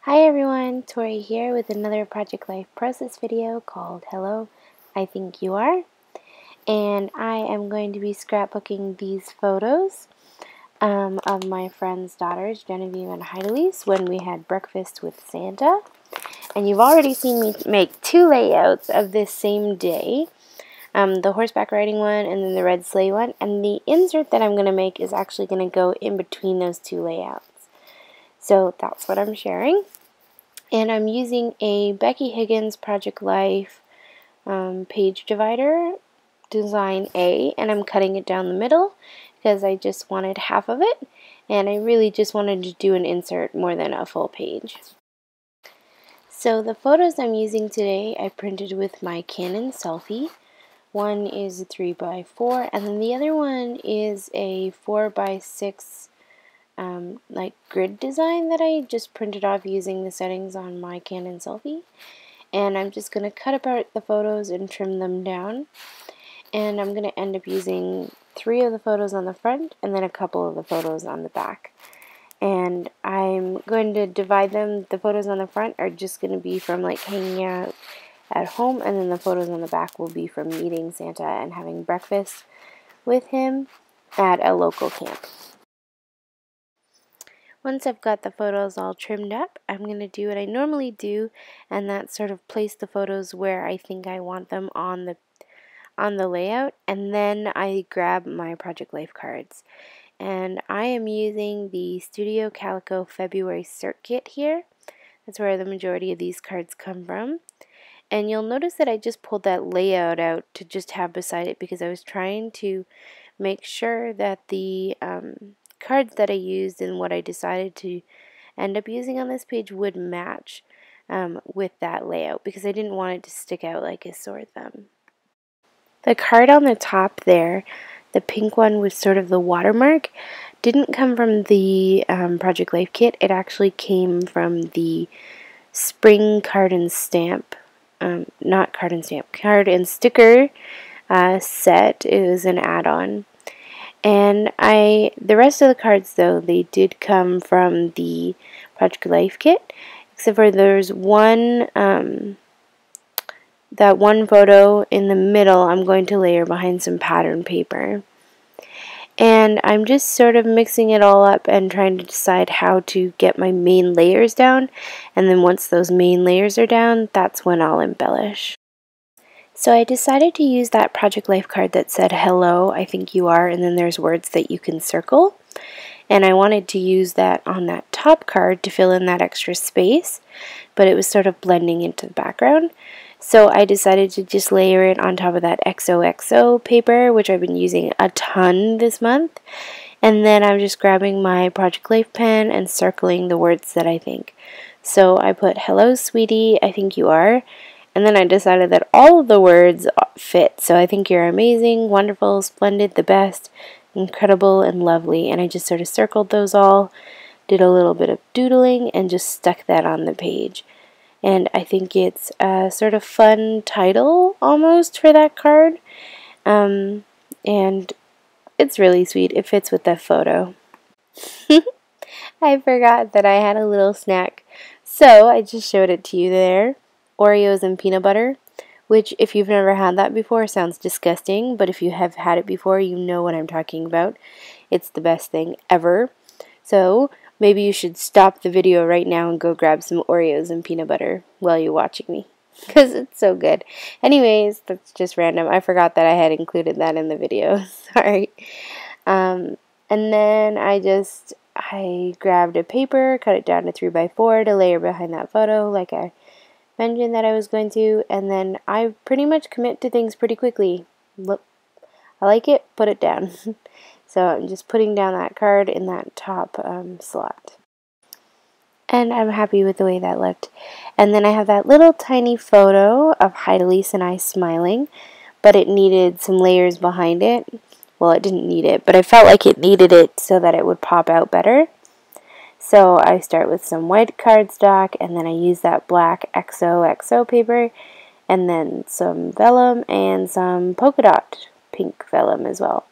Hi everyone, Tori here with another Project Life process video called Hello, I Think You Are. And I am going to be scrapbooking these photos of my friend's daughters, Genevieve and Heidelise, when we had breakfast with Santa. And you've already seen me make two layouts of this same day. The horseback riding one and then the red sleigh one. And the insert that I'm going to make is actually going to go in between those two layouts. So that's what I'm sharing. And I'm using a Becky Higgins Project Life page divider, design A, and I'm cutting it down the middle because I just wanted half of it, and I really just wanted to do an insert more than a full page. So the photos I'm using today I printed with my Canon selfie. One is a 3x4, and then the other one is a 4x6 like grid design that I just printed off using the settings on my Canon selfie. And I'm just going to cut apart the photos and trim them down. And I'm going to end up using 3 of the photos on the front and then a couple of the photos on the back. And I'm going to divide them. The photos on the front are just going to be from like hanging out at home, and then the photos on the back will be from meeting Santa and having breakfast with him at a local camp. Once I've got the photos all trimmed up, I'm going to do what I normally do, and that's sort of place the photos where I think I want them on the layout, and then I grab my Project Life cards. And I am using the Studio Calico February Cirque kit here. That's where the majority of these cards come from. And you'll notice that I just pulled that layout out to just have beside it because I was trying to make sure that the cards that I used and what I decided to end up using on this page would match with that layout because I didn't want it to stick out like a sore thumb. The card on the top there, the pink one with sort of the watermark, didn't come from the Project Life kit. It actually came from the spring card and stamp, not card and stamp, card and sticker set. It was an add-on. And the rest of the cards though, they did come from the Project Life kit, except for there's one, that one photo in the middle I'm going to layer behind some pattern paper. And I'm just sort of mixing it all up and trying to decide how to get my main layers down, and then once those main layers are down, that's when I'll embellish. So I decided to use that Project Life card that said, "Hello, I think you are," and then there's words that you can circle. And I wanted to use that on that top card to fill in that extra space, but it was sort of blending into the background. So I decided to just layer it on top of that XOXO paper, which I've been using a ton this month. And then I'm just grabbing my Project Life pen and circling the words that I think. So I put, "Hello, sweetie, I think you are." And then I decided that all of the words fit. So I think you're amazing, wonderful, splendid, the best, incredible, and lovely. And I just sort of circled those all, did a little bit of doodling, and just stuck that on the page. And I think it's a sort of fun title almost for that card. And it's really sweet. It fits with that photo. I forgot that I had a little snack. So I just showed it to you there. Oreos and peanut butter, which if you've never had that before sounds disgusting, but if you have had it before, you know what I'm talking about. It's the best thing ever. So maybe you should stop the video right now and go grab some Oreos and peanut butter while you're watching me, because it's so good. Anyways, that's just random. I forgot that I had included that in the video. Sorry. And then I grabbed a paper, cut it down to 3x4 to layer behind that photo like I mentioned that I was going to, and then I pretty much commit to things pretty quickly. Look, I like it, put it down. So I'm just putting down that card in that top slot. And I'm happy with the way that looked. And then I have that little tiny photo of Heidelise and I smiling, but it needed some layers behind it. Well, it didn't need it, but I felt like it needed it so that it would pop out better. So I start with some white cardstock, and then I use that black XOXO paper, and then some vellum and some polka dot pink vellum as well.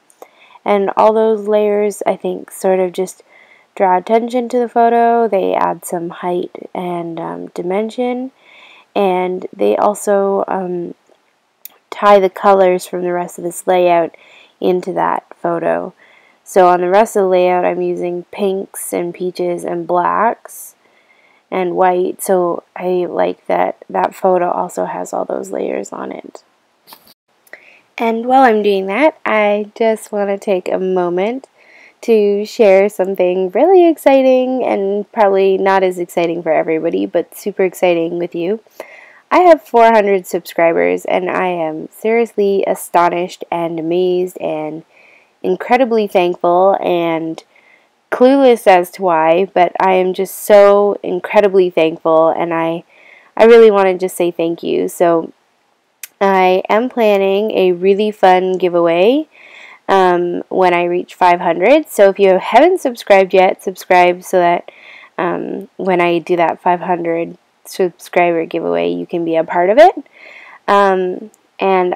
And all those layers, I think, sort of just draw attention to the photo, they add some height and dimension, and they also tie the colors from the rest of this layout into that photo. So on the rest of the layout, I'm using pinks and peaches and blacks and white, so I like that that photo also has all those layers on it. And while I'm doing that, I just want to take a moment to share something really exciting and probably not as exciting for everybody, but super exciting with you. I have 400 subscribers, and I am seriously astonished and amazed and incredibly thankful and clueless as to why, but I am just so incredibly thankful, and I really want to just say thank you. So I am planning a really fun giveaway when I reach 500. So if you haven't subscribed yet, subscribe so that when I do that 500 subscriber giveaway, you can be a part of it. And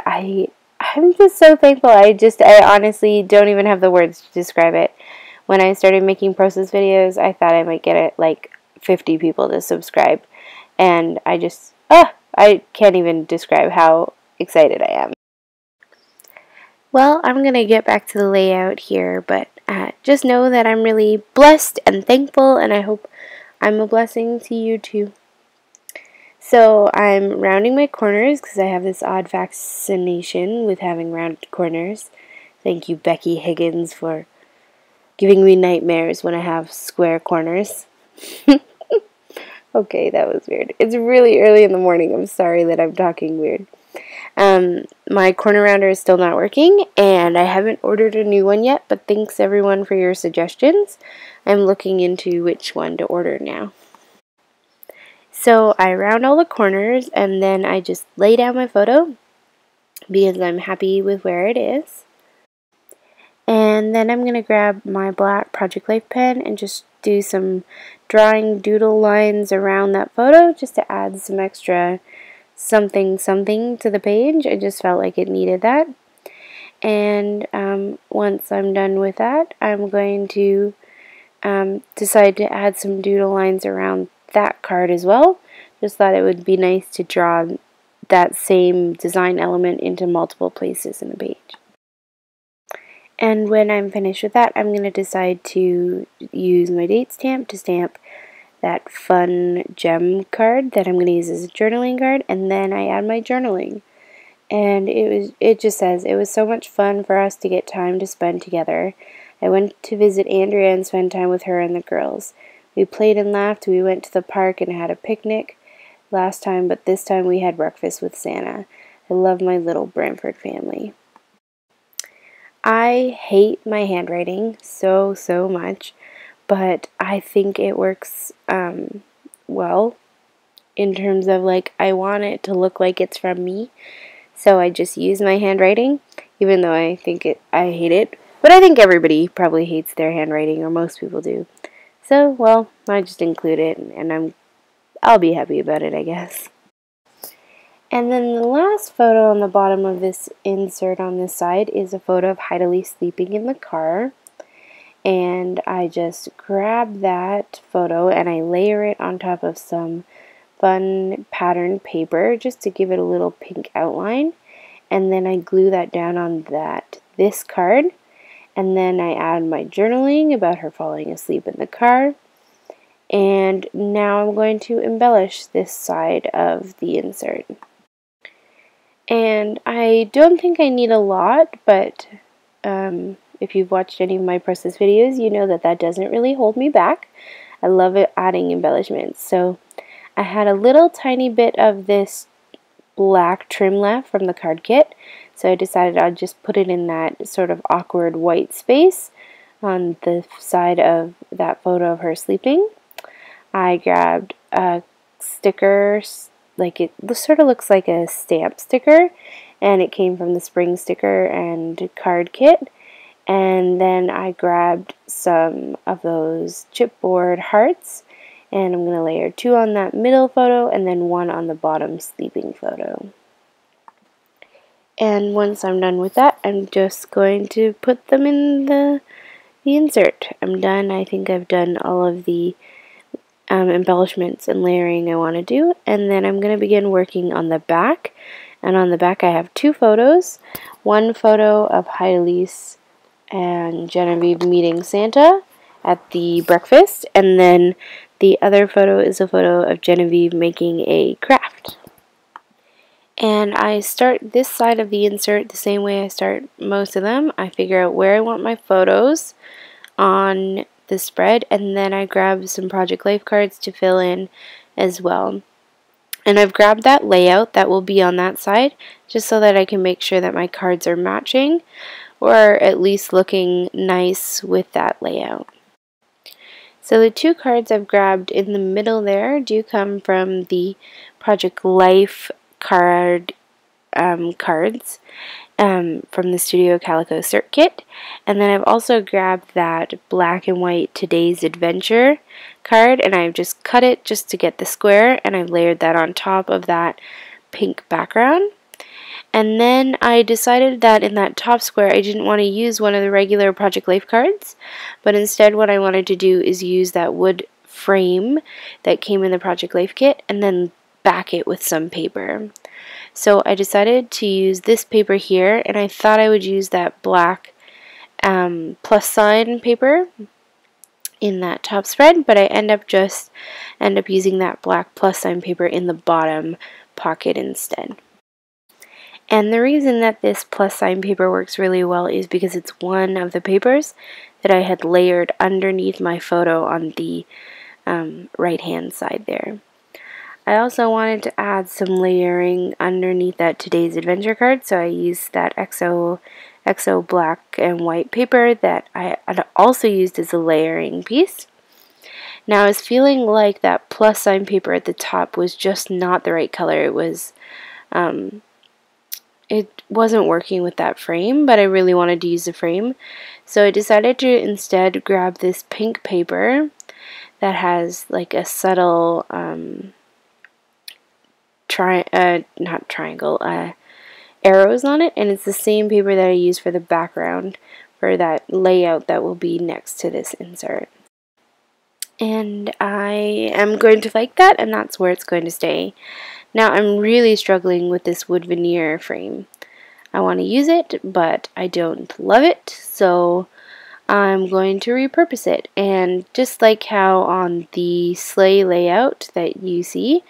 I'm just so thankful. I honestly don't even have the words to describe it. When I started making process videos, I thought I might get it like 50 people to subscribe, and I can't even describe how excited I am. Well, I'm going to get back to the layout here, but just know that I'm really blessed and thankful, and I hope I'm a blessing to you too. So I'm rounding my corners because I have this odd fascination with having rounded corners. Thank you, Becky Higgins, for giving me nightmares when I have square corners. Okay, that was weird. It's really early in the morning. I'm sorry that I'm talking weird. My corner rounder is still not working, and I haven't ordered a new one yet, but thanks everyone for your suggestions. I'm looking into which one to order now. So I round all the corners, and then I just lay down my photo because I'm happy with where it is. And then I'm going to grab my black Project Life pen and just do some drawing doodle lines around that photo just to add some extra something to the page. I just felt like it needed that. And once I'm done with that, I'm going to decide to add some doodle lines around that card as well. Just thought it would be nice to draw that same design element into multiple places in the page. And when I'm finished with that, I'm going to decide to use my date stamp to stamp that fun gem card that I'm going to use as a journaling card, and then I add my journaling. And it just says, "It was so much fun for us to get time to spend together. I went to visit Andrea and spend time with her and the girls. We played and laughed. We went to the park and had a picnic last time, but this time we had breakfast with Santa. I love my little Brantford family." I hate my handwriting so much, but I think it works well in terms of like I want it to look like it's from me, so I just use my handwriting, even though I hate it, but I think everybody probably hates their handwriting, or most people do. So well, I just include it, and I'll be happy about it, I guess. And then the last photo on the bottom of this insert on this side is a photo of Heideley sleeping in the car. And I just grab that photo and I layer it on top of some fun patterned paper just to give it a little pink outline. And then I glue that down on this card. And then I add my journaling about her falling asleep in the car. And now I'm going to embellish this side of the insert. And I don't think I need a lot, but if you've watched any of my process videos, you know that doesn't really hold me back. I love adding embellishments. So I had a little tiny bit of this black trim left from the card kit, so I decided I'd just put it in that sort of awkward white space on the side of that photo of her sleeping. I grabbed a sticker, like it sort of looks like a stamp sticker, and it came from the spring sticker and card kit. And then I grabbed some of those chipboard hearts, and I'm going to layer 2 on that middle photo and then 1 on the bottom sleeping photo. And once I'm done with that, I'm just going to put them in the the insert. I'm done. I think I've done all of the embellishments and layering I want to do, and then I'm going to begin working on the back. And on the back I have two photos. One photo of Heidelise and Genevieve meeting Santa at the breakfast, and then the other photo is a photo of Genevieve making a craft. And I start this side of the insert the same way I start most of them. I figure out where I want my photos on the spread, and then I grab some Project Life cards to fill in as well. And I've grabbed that layout that will be on that side just so that I can make sure that my cards are matching, or at least looking nice with that layout. So the two cards I've grabbed in the middle there do come from the Project Life cards from the Studio Calico Cirque kit. And then I've also grabbed that black and white Today's Adventure card, and I've just cut it just to get the square, and I've layered that on top of that pink background. And then I decided that in that top square I didn't want to use one of the regular Project Life cards, but instead what I wanted to do is use that wood frame that came in the Project Life kit and then back it with some paper. So I decided to use this paper here, and I thought I would use that black plus sign paper in that top spread, but I end up using that black plus sign paper in the bottom pocket instead. And the reason that this plus sign paper works really well is because it's one of the papers that I had layered underneath my photo on the right hand side there. I also wanted to add some layering underneath that Today's Adventure card, so I used that XO black and white paper that I had also used as a layering piece. Now I was feeling like that plus sign paper at the top was just not the right color. It wasn't working with that frame, but I really wanted to use the frame, so I decided to instead grab this pink paper that has like a subtle arrows on it, and it's the same paper that I used for the background for that layout that will be next to this insert. And I am going to like that, and that's where it's going to stay. Now I'm really struggling with this wood veneer frame. I want to use it, but I don't love it, so I'm going to repurpose it. And just like how on the sleigh layout that you see,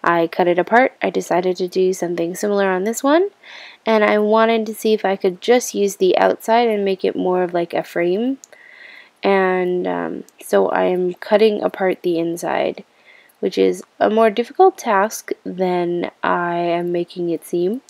I cut it apart, I decided to do something similar on this one, and I wanted to see if I could just use the outside and make it more of like a frame. And so I am cutting apart the inside, which is a more difficult task than I am making it seem.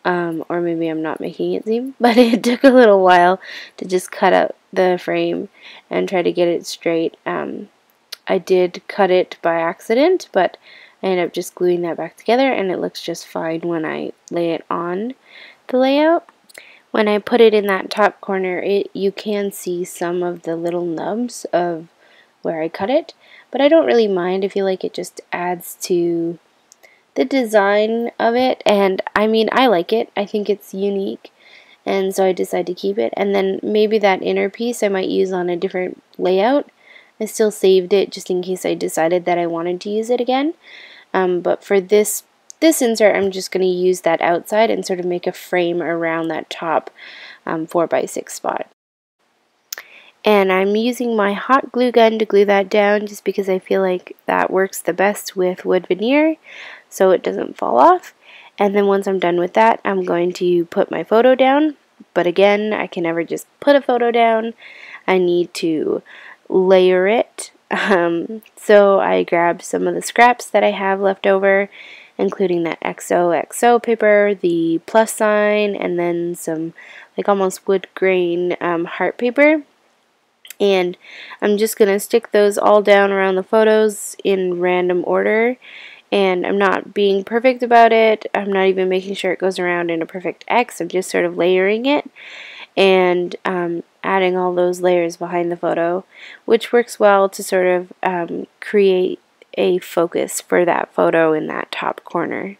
Or maybe I'm not making it seem, but it took a little while to just cut out the frame and try to get it straight. I did cut it by accident, but I ended up just gluing that back together, and it looks just fine when I lay it on the layout. When I put it in that top corner, you can see some of the little nubs of where I cut it, but I don't really mind. I feel like it just adds to the design of it, and I mean, I like it. I think it's unique, and so I decided to keep it. And then maybe that inner piece I might use on a different layout. I still saved it just in case I decided that I wanted to use it again. But for this insert, I'm just going to use that outside and sort of make a frame around that top 4x6 spot. And I'm using my hot glue gun to glue that down just because I feel like that works the best with wood veneer so it doesn't fall off. And then once I'm done with that, I'm going to put my photo down. But again, I can never just put a photo down. I need to layer it. So I grabbed some of the scraps that I have left over, including that XOXO paper, the plus sign, and then some like almost wood grain heart paper. And I'm just going to stick those all down around the photos in random order. And I'm not being perfect about it. I'm not even making sure it goes around in a perfect X. I'm just sort of layering it and adding all those layers behind the photo, which works well to sort of create a focus for that photo in that top corner.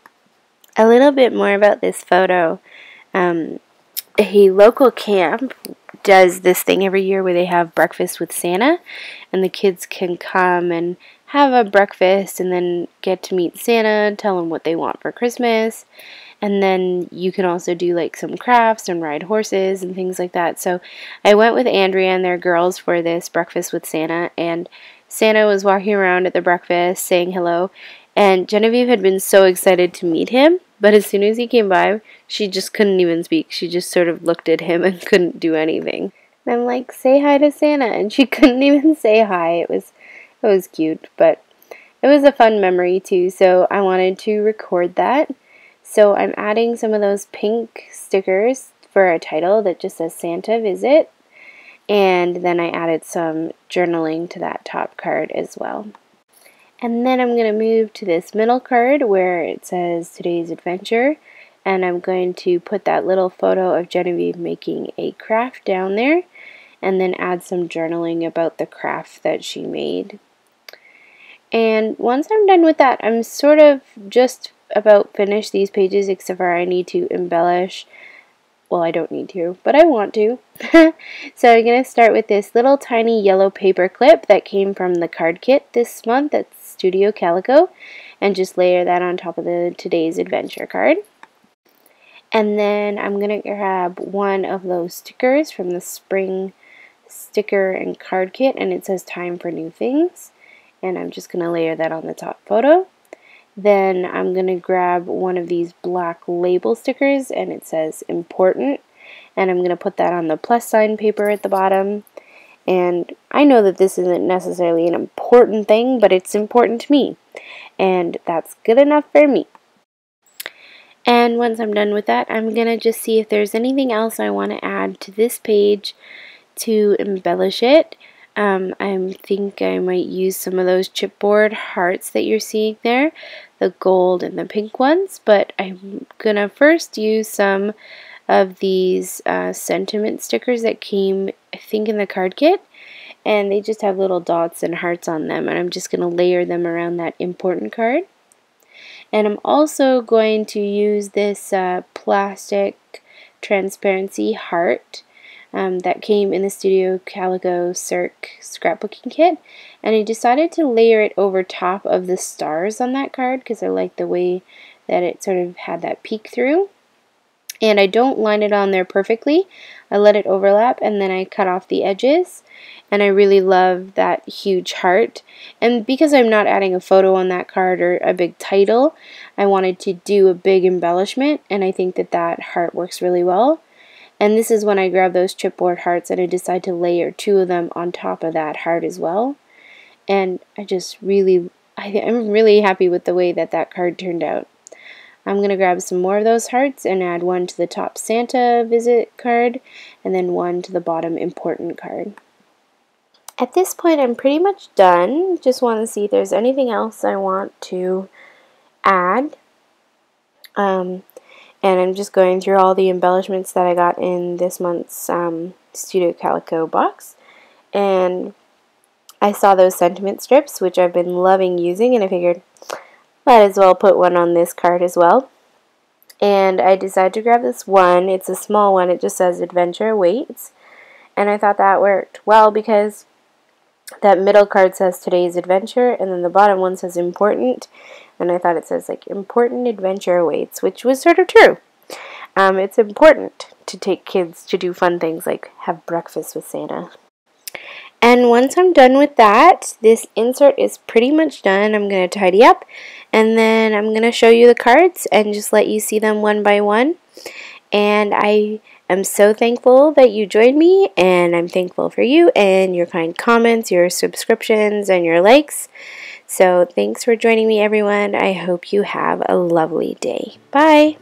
A little bit more about this photo. A local camp does this thing every year where they have breakfast with Santa, and the kids can come and have a breakfast and then get to meet Santa, tell him what they want for Christmas. And then you can also do like some crafts and ride horses and things like that. So I went with Andrea and their girls for this breakfast with Santa, and Santa was walking around at the breakfast saying hello, and Genevieve had been so excited to meet him, but as soon as he came by, she just couldn't even speak. She just sort of looked at him and couldn't do anything. And I'm like, say hi to Santa, and she couldn't even say hi. It was cute, but it was a fun memory too, so I wanted to record that. So I'm adding some of those pink stickers for a title that just says Santa Visit. And then I added some journaling to that top card as well. And then I'm going to move to this middle card where it says Today's Adventure. And I'm going to put that little photo of Genevieve making a craft down there. And then add some journaling about the craft that she made. And once I'm done with that, I'm sort of just about finished these pages, except for I need to embellish. Well, I don't need to, but I want to. So I'm going to start with this little tiny yellow paper clip that came from the card kit this month at Studio Calico, and just layer that on top of the Today's Adventure card. And then I'm going to grab one of those stickers from the spring sticker and card kit, and it says Time for New Things. And I'm just going to layer that on the top photo. Then I'm going to grab one of these black label stickers, and it says Important, and I'm going to put that on the plus sign paper at the bottom. And I know that this isn't necessarily an important thing, but it's important to me, and that's good enough for me. And once I'm done with that, I'm going to just see if there's anything else I want to add to this page to embellish it. I think I might use some of those chipboard hearts that you're seeing there, the gold and the pink ones, but I'm gonna first use some of these sentiment stickers that came, I think, in the card kit, and they just have little dots and hearts on them, and I'm just gonna layer them around that important card. And I'm also going to use this plastic transparency heart that came in the Studio Calico Cirque scrapbooking kit, and I decided to layer it over top of the stars on that card because I like the way that it sort of had that peek through. And I don't line it on there perfectly. I let it overlap, and then I cut off the edges, and I really love that huge heart. And because I'm not adding a photo on that card or a big title, I wanted to do a big embellishment, and I think that that heart works really well. And this is when I grab those chipboard hearts and I decide to layer two of them on top of that heart as well. And I'm really happy with the way that that card turned out. I'm going to grab some more of those hearts and add one to the top Santa visit card and then one to the bottom important card. At this point I'm pretty much done. Just want to see if there's anything else I want to add. And I'm just going through all the embellishments that I got in this month's Studio Calico box. And I saw those sentiment strips, which I've been loving using, and I figured might as well put one on this card as well. And I decided to grab this one. It's a small one. It just says Adventure Awaits. And I thought that worked well because that middle card says Today's Adventure, and then the bottom one says Important. And I thought it says like Important Adventure Awaits, which was sort of true. It's important to take kids to do fun things like have breakfast with Santa. And once I'm done with that, this insert is pretty much done. I'm going to tidy up, and then I'm going to show you the cards and just let you see them one by one. And I am so thankful that you joined me, and I'm thankful for you and your kind comments, your subscriptions, and your likes. So thanks for joining me, everyone. I hope you have a lovely day. Bye!